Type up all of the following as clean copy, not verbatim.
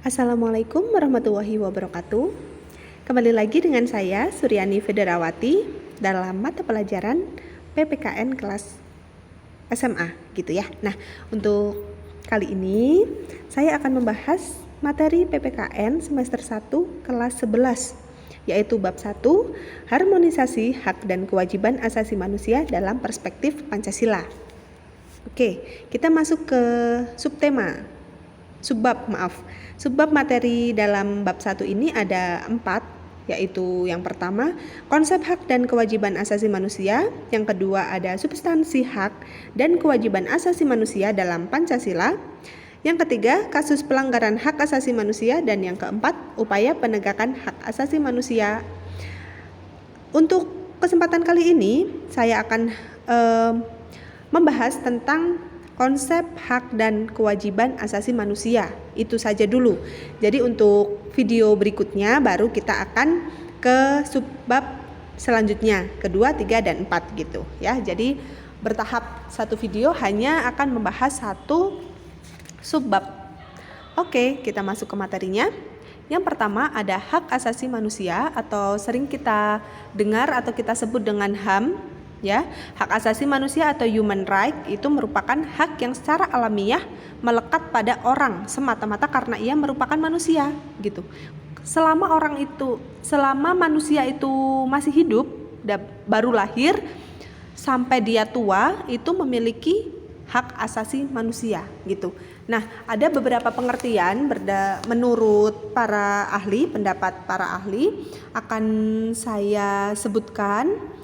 Assalamualaikum warahmatullahi wabarakatuh. Kembali lagi dengan saya Suryani Federawati dalam mata pelajaran PPKN kelas SMA gitu ya. Nah, untuk kali ini saya akan membahas materi PPKN semester 1 kelas 11, yaitu bab 1, harmonisasi hak dan kewajiban asasi manusia dalam perspektif Pancasila. Oke, kita masuk ke Subbab materi dalam bab 1 ini ada 4, yaitu yang pertama, konsep hak dan kewajiban asasi manusia. Yang kedua ada substansi hak dan kewajiban asasi manusia dalam Pancasila. Yang ketiga, kasus pelanggaran hak asasi manusia. Dan yang keempat, upaya penegakan hak asasi manusia. Untuk kesempatan kali ini, saya akan membahas tentang konsep hak dan kewajiban asasi manusia. Itu saja dulu. Jadi untuk video berikutnya baru kita akan ke subbab selanjutnya, kedua, 3, dan 4 gitu ya. Jadi bertahap satu video hanya akan membahas satu subbab. Oke, kita masuk ke materinya. Yang pertama ada hak asasi manusia atau sering kita dengar atau kita sebut dengan HAM. Ya, hak asasi manusia atau human right itu merupakan hak yang secara alamiah melekat pada orang semata-mata karena ia merupakan manusia gitu. Selama manusia itu masih hidup, baru lahir sampai dia tua itu memiliki hak asasi manusia gitu. Nah, ada beberapa pengertian menurut pendapat para ahli akan saya sebutkan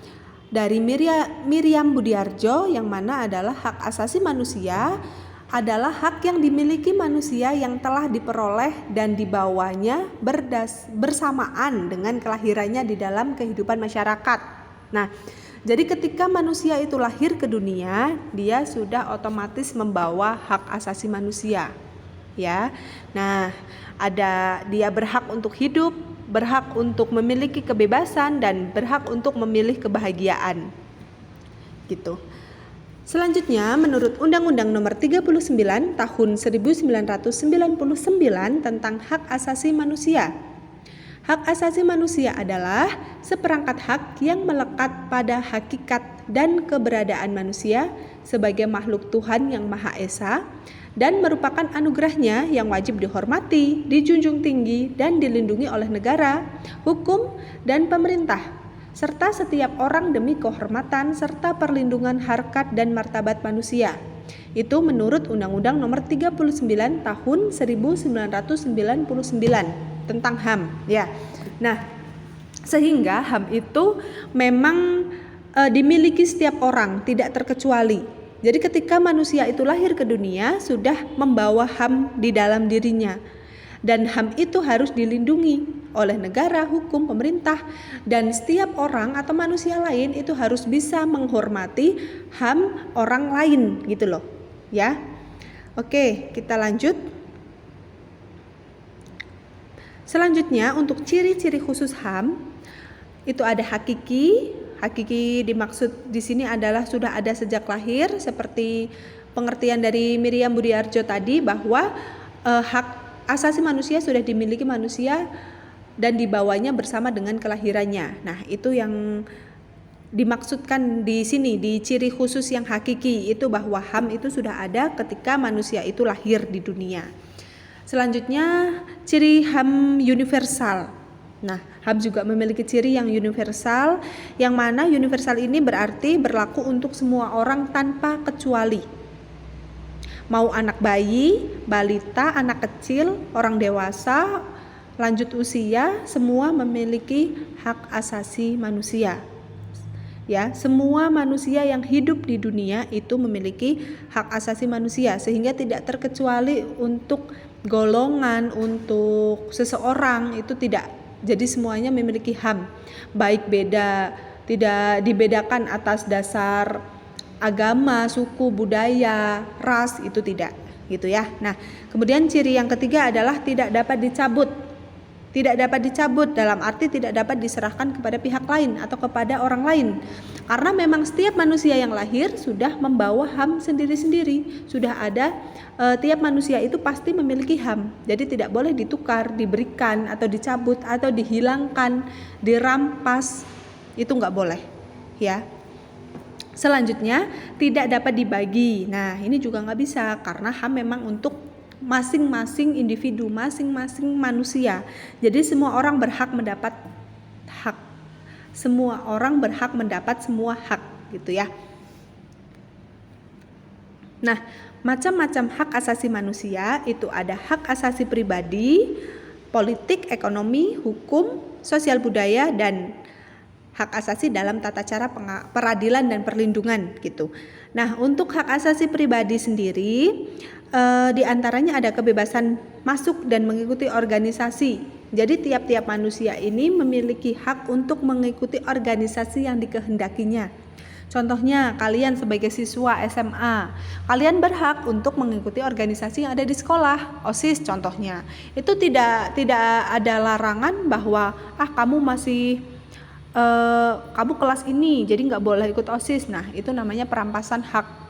dari Miriam Budiarjo, yang mana adalah hak asasi manusia adalah hak yang dimiliki manusia yang telah diperoleh dan dibawanya bersamaan dengan kelahirannya di dalam kehidupan masyarakat. Nah, jadi ketika manusia itu lahir ke dunia, dia sudah otomatis membawa hak asasi manusia. Ya. Nah, dia berhak untuk hidup, berhak untuk memiliki kebebasan, dan berhak untuk memilih kebahagiaan. Gitu. Selanjutnya, menurut Undang-Undang Nomor 39 Tahun 1999 tentang Hak Asasi Manusia. Hak asasi manusia adalah seperangkat hak yang melekat pada hakikat dan keberadaan manusia sebagai makhluk Tuhan yang Maha Esa dan merupakan anugerahnya yang wajib dihormati, dijunjung tinggi, dan dilindungi oleh negara, hukum, dan pemerintah, serta setiap orang demi kehormatan serta perlindungan harkat dan martabat manusia. Itu menurut Undang-Undang Nomor 39 Tahun 1999 tentang HAM ya. Nah, sehingga HAM itu memang dimiliki setiap orang, tidak terkecuali. Jadi ketika manusia itu lahir ke dunia sudah membawa HAM di dalam dirinya. Dan HAM itu harus dilindungi oleh negara, hukum, pemerintah, dan setiap orang atau manusia lain itu harus bisa menghormati HAM orang lain gitu loh. Ya. Oke, kita lanjut. Selanjutnya untuk ciri-ciri khusus HAM itu ada hakiki. Hakiki dimaksud di sini adalah sudah ada sejak lahir, seperti pengertian dari Miriam Budiarjo tadi bahwa hak asasi manusia sudah dimiliki manusia dan dibawanya bersama dengan kelahirannya. Nah, itu yang dimaksudkan di sini di ciri khusus yang hakiki itu bahwa HAM itu sudah ada ketika manusia itu lahir di dunia. Selanjutnya ciri HAM universal. Nah, HAM juga memiliki ciri yang universal, yang mana universal ini berarti berlaku untuk semua orang tanpa kecuali. Mau anak bayi, balita, anak kecil, orang dewasa, lanjut usia, semua memiliki hak asasi manusia. Ya, semua manusia yang hidup di dunia itu memiliki hak asasi manusia, sehingga tidak terkecuali untuk golongan, untuk seseorang itu tidak. Jadi semuanya memiliki HAM, tidak dibedakan atas dasar agama, suku, budaya, ras, itu tidak gitu ya. Nah, kemudian ciri yang ketiga adalah tidak dapat dicabut. Tidak dapat dicabut dalam arti tidak dapat diserahkan kepada pihak lain atau kepada orang lain. Karena memang setiap manusia yang lahir sudah membawa HAM sendiri-sendiri. Sudah ada tiap manusia itu pasti memiliki HAM. Jadi tidak boleh ditukar, diberikan atau dicabut atau dihilangkan, dirampas. Itu nggak boleh, ya. Selanjutnya tidak dapat dibagi. Nah, ini juga nggak bisa karena HAM memang untuk masing-masing individu, masing-masing manusia. Jadi semua orang berhak mendapat hak. Semua orang berhak mendapat semua hak, gitu ya. Nah, macam-macam hak asasi manusia itu ada hak asasi pribadi, politik, ekonomi, hukum, sosial budaya, dan hak asasi dalam tata cara peradilan dan perlindungan gitu. Nah, untuk hak asasi pribadi sendiri di antaranya ada kebebasan masuk dan mengikuti organisasi. Jadi tiap-tiap manusia ini memiliki hak untuk mengikuti organisasi yang dikehendakinya. Contohnya, kalian sebagai siswa SMA, kalian berhak untuk mengikuti organisasi yang ada di sekolah, OSIS contohnya. Itu tidak ada larangan bahwa kamu masih kamu kelas ini jadi nggak boleh ikut OSIS. Nah, itu namanya perampasan hak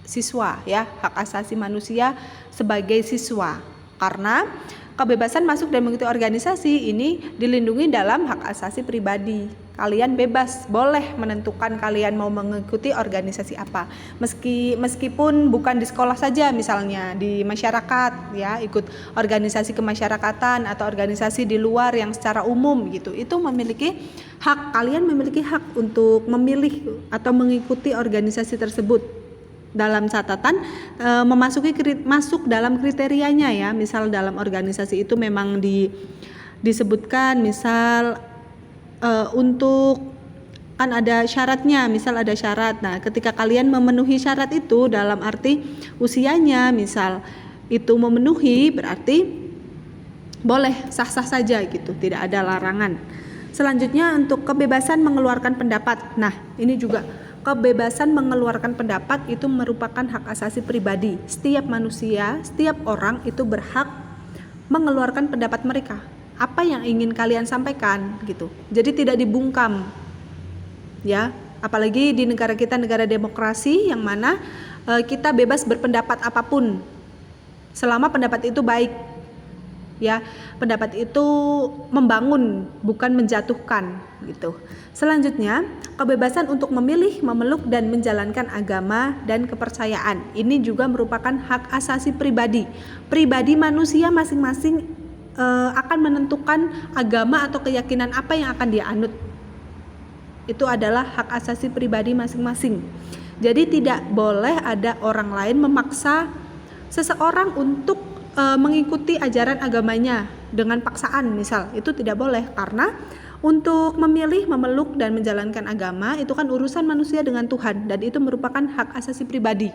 siswa, ya, hak asasi manusia sebagai siswa. Karena kebebasan masuk dan mengikuti organisasi ini dilindungi dalam hak asasi pribadi. Kalian bebas, boleh menentukan kalian mau mengikuti organisasi apa. Meskipun bukan di sekolah saja, misalnya di masyarakat, ya, ikut organisasi kemasyarakatan atau organisasi di luar yang secara umum gitu. Itu memiliki hak, kalian memiliki hak untuk memilih atau mengikuti organisasi tersebut. Dalam catatan masuk dalam kriterianya, ya. Misal dalam organisasi itu memang disebutkan misal untuk kan ada syaratnya, misal ada syarat. Nah, ketika kalian memenuhi syarat itu dalam arti usianya misal itu memenuhi, berarti boleh sah-sah saja gitu, tidak ada larangan. Selanjutnya untuk kebebasan mengeluarkan pendapat. Nah, ini juga kebebasan mengeluarkan pendapat itu merupakan hak asasi pribadi. Setiap manusia, setiap orang itu berhak mengeluarkan pendapat mereka. Apa yang ingin kalian sampaikan gitu. Jadi tidak dibungkam. Ya, apalagi di negara kita, negara demokrasi yang mana kita bebas berpendapat apapun. Selama pendapat itu baik. Ya, pendapat itu membangun, bukan menjatuhkan gitu. Selanjutnya, kebebasan untuk memilih, memeluk dan menjalankan agama dan kepercayaan. Ini juga merupakan hak asasi pribadi. Pribadi manusia masing-masing akan menentukan agama atau keyakinan apa yang akan dia anut. Itu adalah hak asasi pribadi masing-masing. Jadi tidak boleh ada orang lain memaksa seseorang untuk mengikuti ajaran agamanya dengan paksaan misal. Itu tidak boleh, karena untuk memilih, memeluk dan menjalankan agama itu kan urusan manusia dengan Tuhan, dan itu merupakan hak asasi pribadi.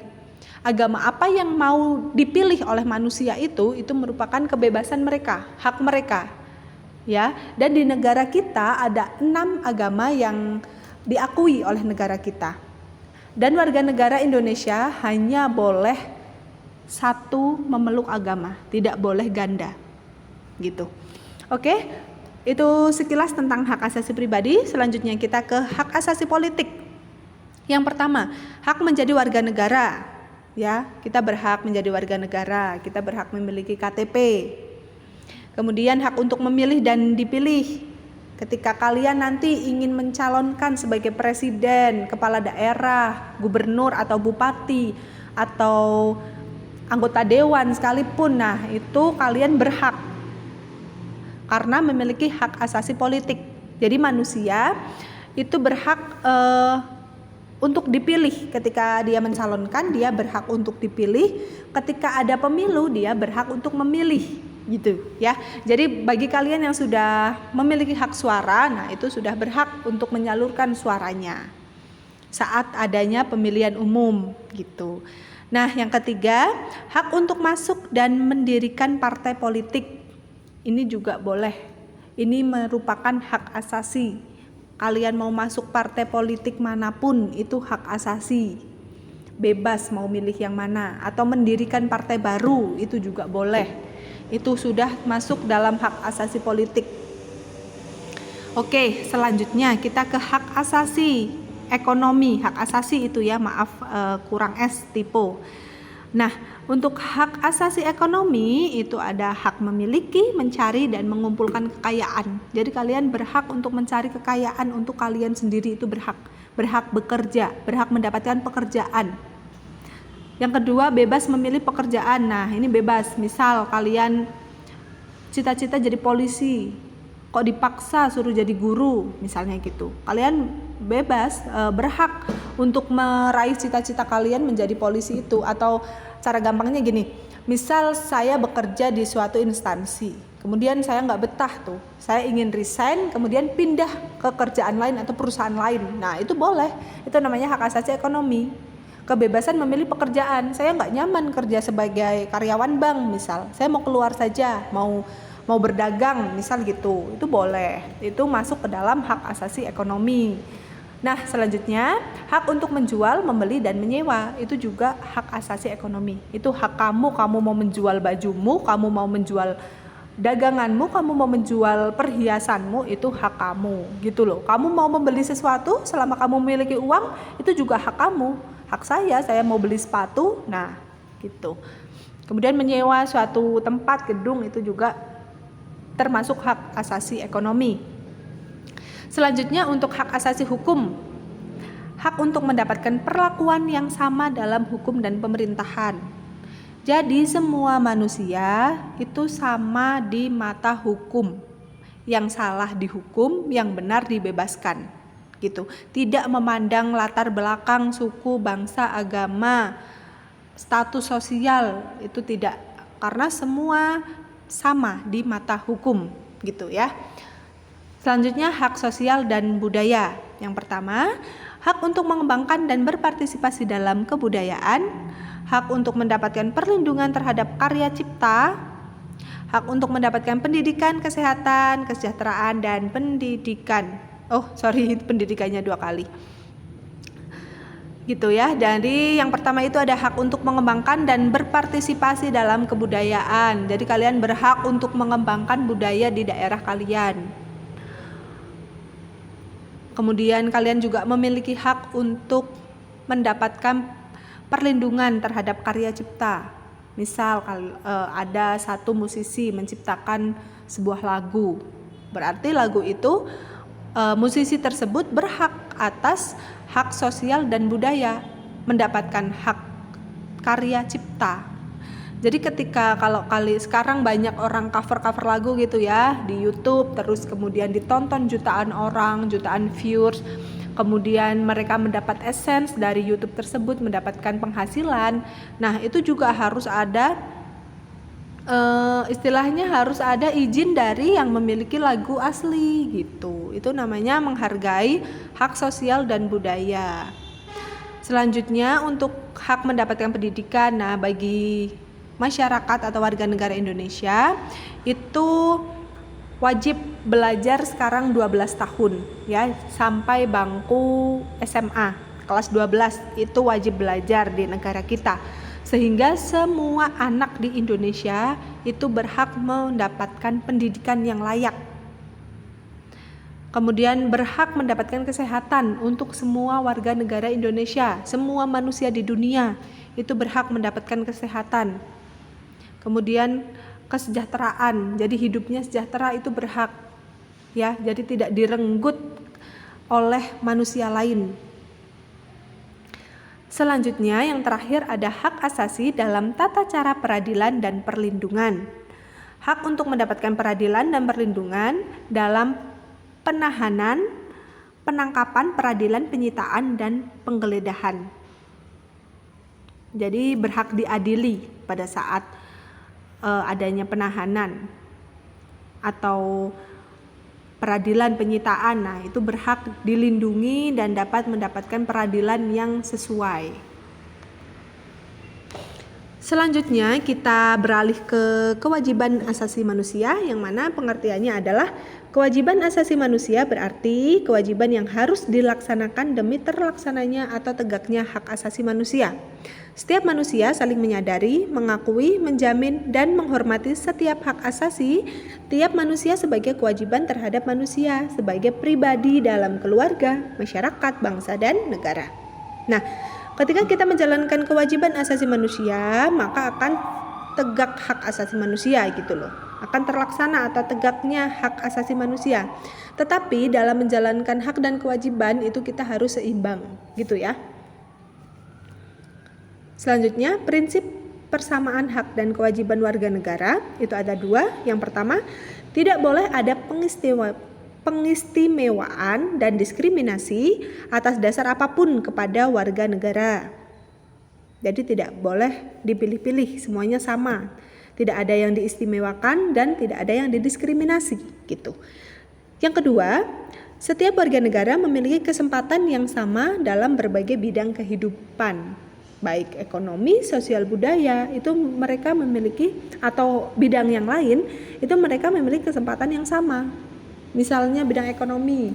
Agama apa yang mau dipilih oleh manusia itu merupakan kebebasan mereka, hak mereka. Ya, dan di negara kita ada 6 agama yang diakui oleh negara kita. Dan warga negara Indonesia hanya boleh 1 memeluk agama, tidak boleh ganda. Gitu. Oke, itu sekilas tentang hak asasi pribadi. Selanjutnya kita ke hak asasi politik. Yang pertama, hak menjadi warga negara. Ya, kita berhak menjadi warga negara, kita berhak memiliki KTP. Kemudian hak untuk memilih dan dipilih. Ketika kalian nanti ingin mencalonkan sebagai presiden, kepala daerah, gubernur atau bupati atau anggota dewan sekalipun, nah itu kalian berhak karena memiliki hak asasi politik. Jadi manusia itu berhak untuk dipilih. Ketika dia mencalonkan, dia berhak untuk dipilih. Ketika ada pemilu, dia berhak untuk memilih, gitu ya. Jadi bagi kalian yang sudah memiliki hak suara, nah itu sudah berhak untuk menyalurkan suaranya saat adanya pemilihan umum, gitu. Nah, yang ketiga, hak untuk masuk dan mendirikan partai politik. Ini juga boleh. Ini merupakan hak asasi. Kalian mau masuk partai politik manapun, itu hak asasi. Bebas mau milih yang mana, atau mendirikan partai baru, itu juga boleh. Itu sudah masuk dalam hak asasi politik. Oke, selanjutnya kita ke hak asasi ekonomi. Hak asasi itu ya, maaf kurang S typo. Nah, untuk hak asasi ekonomi itu ada hak memiliki, mencari, dan mengumpulkan kekayaan. Jadi kalian berhak untuk mencari kekayaan untuk kalian sendiri, itu berhak bekerja, berhak mendapatkan pekerjaan. Yang kedua, bebas memilih pekerjaan. Nah, ini bebas. Misal kalian cita-cita jadi polisi, kok dipaksa suruh jadi guru, misalnya gitu. Kalian bebas, berhak untuk meraih cita-cita kalian menjadi polisi itu. Atau cara gampangnya gini, misal saya bekerja di suatu instansi, kemudian saya nggak betah tuh, saya ingin resign, kemudian pindah ke kerjaan lain atau perusahaan lain. Nah, itu boleh, itu namanya hak asasi ekonomi. Kebebasan memilih pekerjaan. Saya nggak nyaman kerja sebagai karyawan bank misal, saya mau keluar saja, mau berdagang misal gitu, itu boleh, itu masuk ke dalam hak asasi ekonomi. Nah, selanjutnya hak untuk menjual, membeli, dan menyewa, itu juga hak asasi ekonomi. Itu hak kamu mau menjual bajumu, kamu mau menjual daganganmu, kamu mau menjual perhiasanmu, itu hak kamu gitu loh. Kamu mau membeli sesuatu, selama kamu memiliki uang, itu juga hak kamu. Hak saya mau beli sepatu, nah gitu. Kemudian menyewa suatu tempat, gedung, itu juga termasuk hak asasi ekonomi. Selanjutnya untuk hak asasi hukum. Hak untuk mendapatkan perlakuan yang sama dalam hukum dan pemerintahan. Jadi semua manusia itu sama di mata hukum. Yang salah dihukum, yang benar dibebaskan. Gitu. Tidak memandang latar belakang, suku, bangsa, agama, status sosial, itu tidak. Karena semua sama di mata hukum gitu ya. Selanjutnya hak sosial dan budaya. Yang pertama, hak untuk mengembangkan dan berpartisipasi dalam kebudayaan, hak untuk mendapatkan perlindungan terhadap karya cipta, hak untuk mendapatkan pendidikan, kesehatan, kesejahteraan, dan pendidikan. Pendidikannya 2 kali. Gitu ya. Jadi yang pertama itu ada hak untuk mengembangkan dan berpartisipasi dalam kebudayaan. Jadi kalian berhak untuk mengembangkan budaya di daerah kalian. Kemudian kalian juga memiliki hak untuk mendapatkan perlindungan terhadap karya cipta. Misal ada satu musisi menciptakan sebuah lagu, berarti lagu itu musisi tersebut berhak atas hak sosial dan budaya, mendapatkan hak karya cipta. Jadi ketika sekarang banyak orang cover lagu gitu ya di YouTube, terus kemudian ditonton jutaan orang, jutaan viewers, kemudian mereka mendapat essence dari YouTube tersebut, mendapatkan penghasilan. Nah, itu juga harus ada istilahnya harus ada izin dari yang memiliki lagu asli gitu. Itu namanya menghargai hak sosial dan budaya. Selanjutnya untuk hak mendapatkan pendidikan. Nah, bagi masyarakat atau warga negara Indonesia itu wajib belajar sekarang 12 tahun ya, sampai bangku SMA kelas 12 itu wajib belajar di negara kita. Sehingga semua anak di Indonesia itu berhak mendapatkan pendidikan yang layak. Kemudian berhak mendapatkan kesehatan untuk semua warga negara Indonesia. Semua manusia di dunia itu berhak mendapatkan kesehatan. Kemudian kesejahteraan, jadi hidupnya sejahtera itu berhak. Ya, jadi tidak direnggut oleh manusia lain. Selanjutnya yang terakhir ada hak asasi dalam tata cara peradilan dan perlindungan. Hak untuk mendapatkan peradilan dan perlindungan dalam penahanan, penangkapan, peradilan, penyitaan, dan penggeledahan. Jadi berhak diadili pada saat adanya penahanan atau peradilan penyitaan. Nah, itu berhak dilindungi dan dapat mendapatkan peradilan yang sesuai. Selanjutnya kita beralih ke kewajiban asasi manusia, yang mana pengertiannya adalah kewajiban asasi manusia berarti kewajiban yang harus dilaksanakan demi terlaksananya atau tegaknya hak asasi manusia. Setiap manusia saling menyadari, mengakui, menjamin, dan menghormati setiap hak asasi tiap manusia sebagai kewajiban terhadap manusia, sebagai pribadi dalam keluarga, masyarakat, bangsa, dan negara. Nah, ketika kita menjalankan kewajiban asasi manusia, maka akan tegak hak asasi manusia gitu loh. Akan terlaksana atau tegaknya hak asasi manusia. Tetapi dalam menjalankan hak dan kewajiban itu kita harus seimbang gitu ya. Selanjutnya, prinsip persamaan hak dan kewajiban warga negara itu ada 2. Yang pertama, tidak boleh ada pengistimewaan dan diskriminasi atas dasar apapun kepada warga negara. Jadi tidak boleh dipilih-pilih, semuanya sama. Tidak ada yang diistimewakan dan tidak ada yang didiskriminasi gitu. Yang kedua, setiap warga negara memiliki kesempatan yang sama dalam berbagai bidang kehidupan, baik ekonomi, sosial, budaya, itu mereka memiliki, atau bidang yang lain, itu mereka memiliki kesempatan yang sama. Misalnya bidang ekonomi,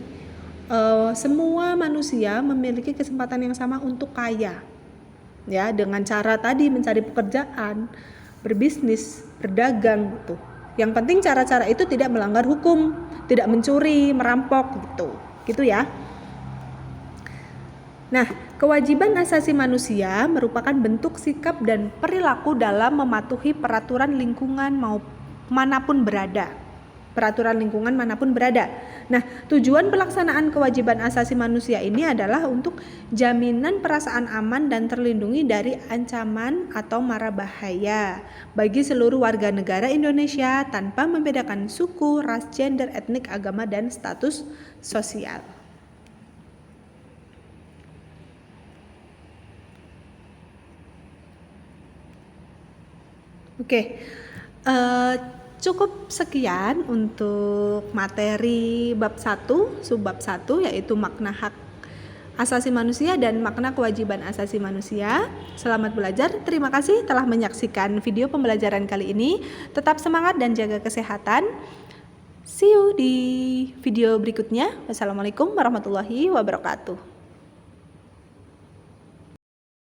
semua manusia memiliki kesempatan yang sama untuk kaya, ya, dengan cara tadi mencari pekerjaan, berbisnis, berdagang gitu. Yang penting cara-cara itu tidak melanggar hukum, tidak mencuri, merampok gitu ya. Nah, kewajiban asasi manusia merupakan bentuk sikap dan perilaku dalam mematuhi peraturan lingkungan manapun berada. Nah, tujuan pelaksanaan kewajiban asasi manusia ini adalah untuk jaminan perasaan aman dan terlindungi dari ancaman atau mara bahaya bagi seluruh warga negara Indonesia tanpa membedakan suku, ras, gender, etnik, agama, dan status sosial. Oke, cukup sekian untuk materi bab 1, subbab 1, yaitu makna hak asasi manusia dan makna kewajiban asasi manusia. Selamat belajar, terima kasih telah menyaksikan video pembelajaran kali ini. Tetap semangat dan jaga kesehatan. See you di video berikutnya. Wassalamualaikum warahmatullahi wabarakatuh.